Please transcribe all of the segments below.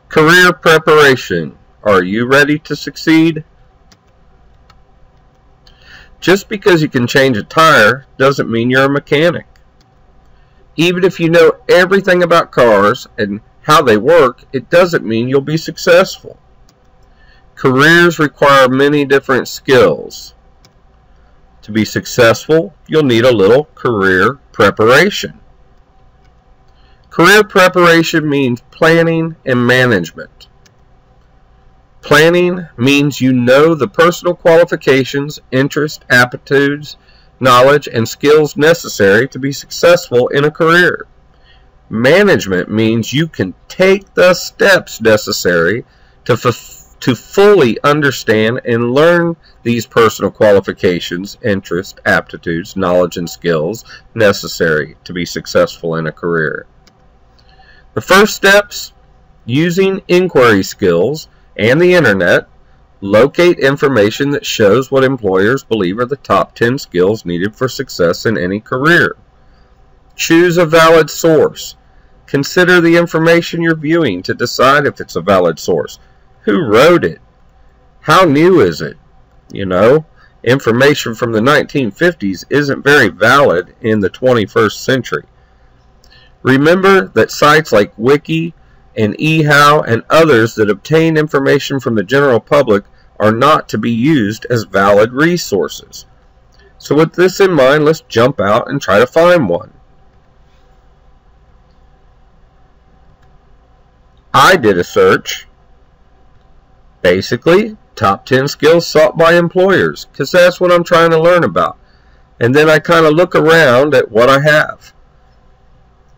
Career preparation. Are you ready to succeed? Just because you can change a tire doesn't mean you're a mechanic. Even if you know everything about cars and how they work, it doesn't mean you'll be successful. Careers require many different skills. To be successful, you'll need a little career preparation. Career preparation means planning and management. Planning means you know the personal qualifications, interests, aptitudes, knowledge, and skills necessary to be successful in a career. Management means you can take the steps necessary to fully understand and learn these personal qualifications, interests, aptitudes, knowledge, and skills necessary to be successful in a career. The first steps: using inquiry skills and the internet, locate information that shows what employers believe are the top 10 skills needed for success in any career. Choose a valid source. Consider the information you're viewing to decide if it's a valid source. Who wrote it? How new is it? Information from the 1950s isn't very valid in the 21st century. Remember that sites like Wiki and eHow and others that obtain information from the general public are not to be used as valid resources. So with this in mind, let's jump out and try to find one. I did a search. Basically, top 10 skills sought by employers, because that's what I'm trying to learn about. And then I kind of look around at what I have.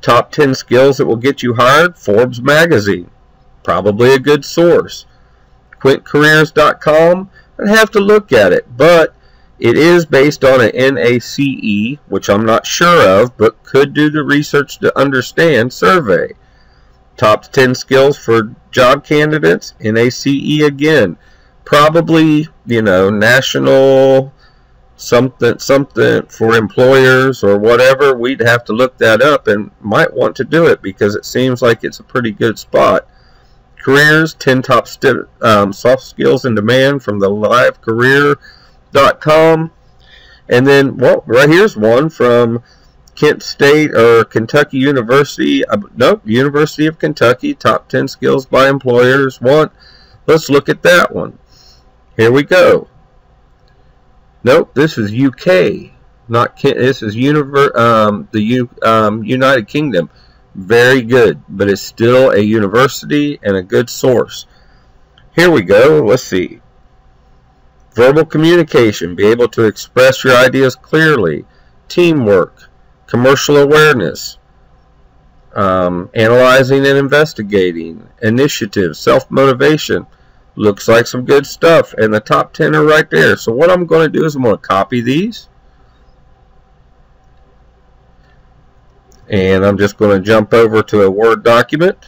Top 10 skills that will get you hired, Forbes magazine. Probably a good source. QuintCareers.com, I'd have to look at it, but it is based on an NACE, which I'm not sure of, but could do the research to understand survey. Top 10 skills for job candidates, NACE again. Probably, national something for employers or whatever. We'd have to look that up and might want to do it because it seems like it's a pretty good spot. Careers, 10 top soft skills in demand from the livecareer.com. And then, right here's one from Kent State or Kentucky University. University of Kentucky, top 10 skills by employers want. Let's look at that one. Here we go. Nope, this is UK, not Kent. This is United Kingdom. Very good, but it's still a university and a good source. Here we go. Let's see. Verbal communication, be able to express your ideas clearly. Teamwork, commercial awareness, analyzing and investigating, initiative, self-motivation. Looks like some good stuff, and the top 10 are right there. So what I'm going to do is I'm going to copy these, and I'm just going to jump over to a Word document,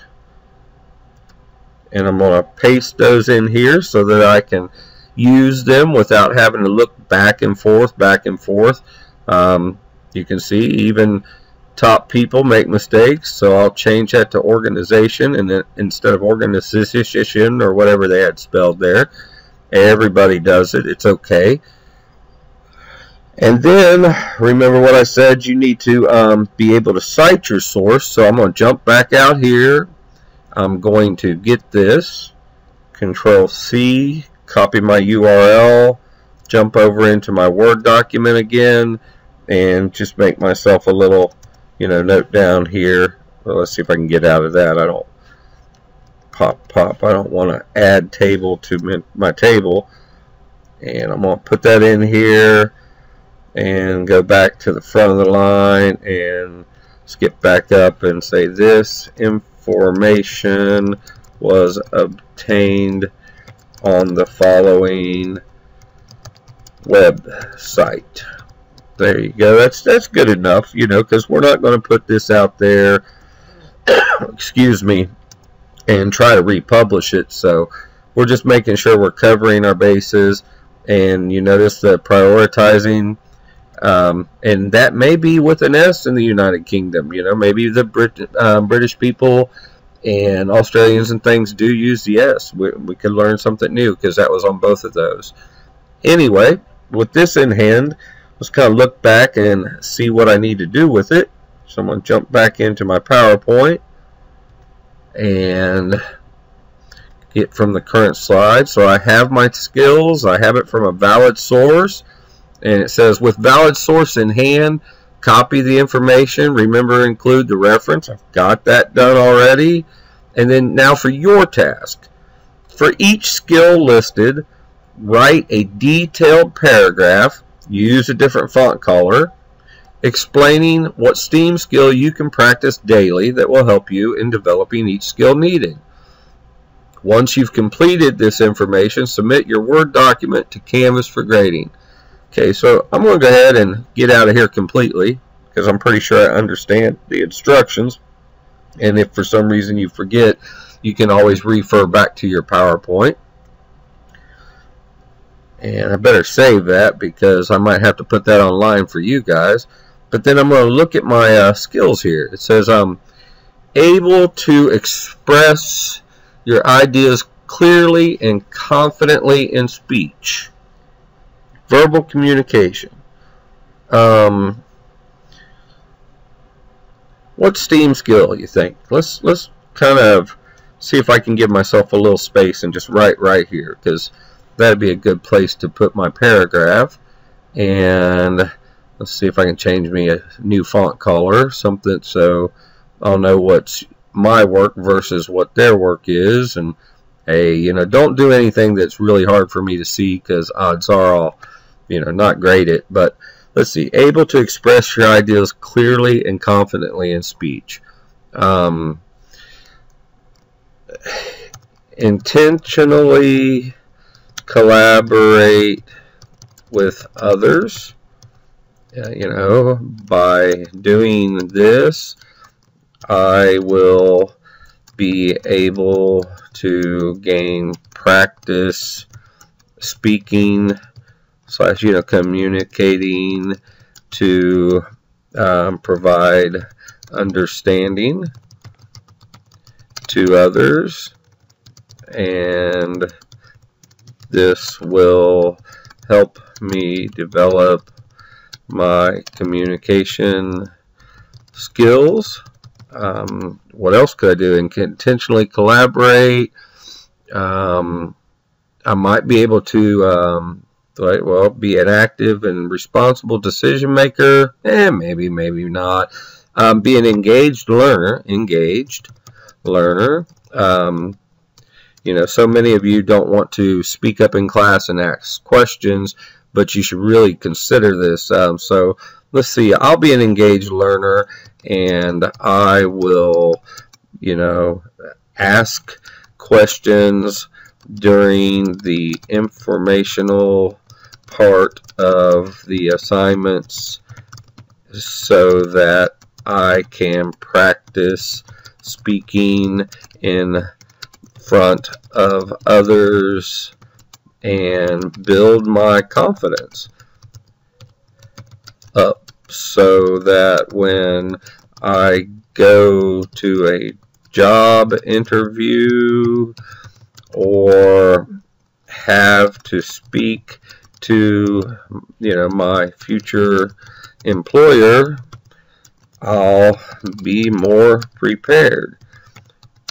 and I'm going to paste those in here so that I can use them without having to look back and forth. You can see even top people make mistakes, so I'll change that to organization, and then instead of organization or whatever they had spelled there, everybody does it. It's okay. And then remember what I said, you need to be able to cite your source. So I'm going to jump back out here. I'm going to get this, Control C, copy my URL, jump over into my Word document again, and just make myself a little note down here. Well, let's see if I can get out of that. I don't pop. I don't want to add table to my table. And I'm going to put that in here and go back to the front of the line and skip back up and say this information was obtained on the following website. There you go. That's good enough, because we're not going to put this out there, excuse me, and try to republish it. So we're just making sure we're covering our bases. And you notice the prioritizing, and that may be with an S in the United Kingdom. Maybe the British people And Australians and things do use the S. We could learn something new because that was on both of those. Anyway, with this in hand, let's kind of look back and see what I need to do with it. So I'm going to jump back into my PowerPoint and get from the current slide. So I have my skills. I have it from a valid source. And it says, with valid source in hand, copy the information. Remember, include the reference. I've got that done already. And then now for your task. For each skill listed, write a detailed paragraph. Use a different font color, explaining what STEAM skill you can practice daily that will help you in developing each skill needed. Once you've completed this information, submit your Word document to Canvas for grading. Okay, so I'm going to go ahead and get out of here completely because I'm pretty sure I understand the instructions. And if for some reason you forget, you can always refer back to your PowerPoint. And I better save that because I might have to put that online for you guys. But then I'm going to look at my skills here. It says I'm able to express your ideas clearly and confidently in speech. Verbal communication. What STEAM skill you think? Let's kind of see if I can give myself a little space and just write right here, because that'd be a good place to put my paragraph. And let's see if I can change me a new font color, something so I'll know what's my work versus what their work is. And hey, you know, don't do anything that's really hard for me to see, because odds are I'll, you know, not grade it. But let's see, able to express your ideas clearly and confidently in speech. Intentionally collaborate with others. You know, by doing this, I will be able to gain practice speaking / communicating to provide understanding to others, and this will help me develop my communication skills. What else could I do? And intentionally collaborate. I might be able to be an active and responsible decision maker. Maybe not. Be an engaged learner. You know, so many of you don't want to speak up in class and ask questions, but you should really consider this. So let's see, I'll be an engaged learner, and I will, you know, ask questions during the informational part of the assignments so that I can practice speaking in front of others and build my confidence up so that when I go to a job interview or have to speak to, you know, my future employer, I'll be more prepared.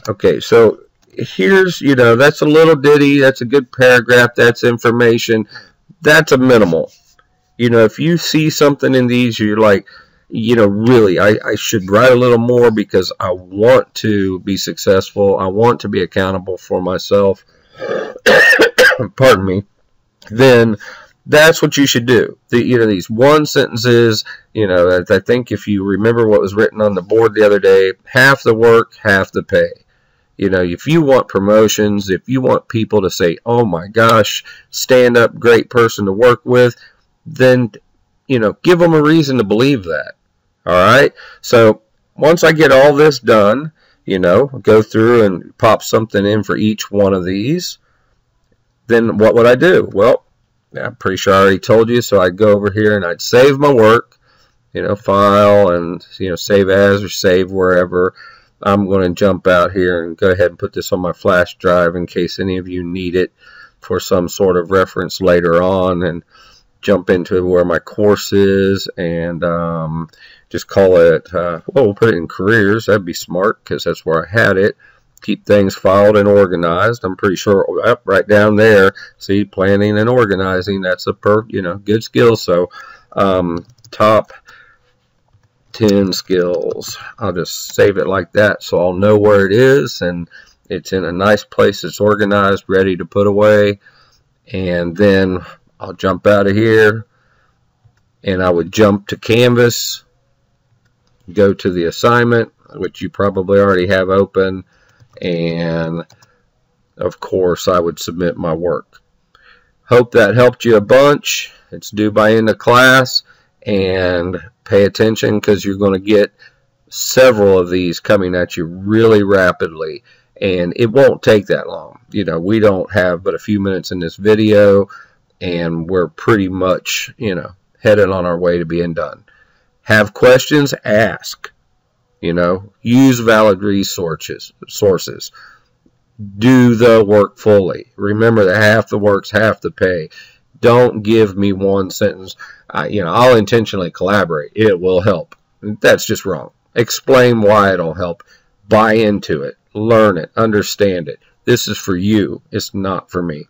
Okay, so here's, you know, that's a little ditty, that's a good paragraph, that's information, that's a minimal. You know, if you see something in these, you're like, you know, really, I should write a little more because I want to be successful, I want to be accountable for myself, pardon me, then that's what you should do. You know, these one sentences, you know, I think if you remember what was written on the board the other day, half the work, half the pay. You know, if you want promotions, if you want people to say, oh my gosh, stand up, great person to work with, then, you know, give them a reason to believe that. All right. So once I get all this done, you know, go through and pop something in for each one of these, then what would I do? Well, I'm pretty sure I already told you. So I'd go over here and I'd save my work, you know, file and, you know, save as or save wherever. I'm going to jump out here and go ahead and put this on my flash drive in case any of you need it for some sort of reference later on, and jump into where my course is, and just call it, well, we'll put it in careers. That'd be smart because that's where I had it. Keep things filed and organized. I'm pretty sure right down there, see, planning and organizing, that's a good skill. So top 10 skills. I'll just save it like that so I'll know where it is, and it's in a nice place. It's organized, ready to put away. And then I'll jump out of here, and I would jump to Canvas, go to the assignment, which you probably already have open, and of course I would submit my work. Hope that helped you a bunch. It's due by end of class, and pay attention because you're going to get several of these coming at you really rapidly, and it won't take that long. We don't have but a few minutes in this video, and we're pretty much headed on our way to being done. Have questions? Ask. Use valid resources. Do the work fully. Remember that half the work's half the pay. Don't give me one sentence. I'll intentionally collaborate. It will help. That's just wrong. Explain why it'll help. Buy into it. Learn it. Understand it. This is for you. It's not for me.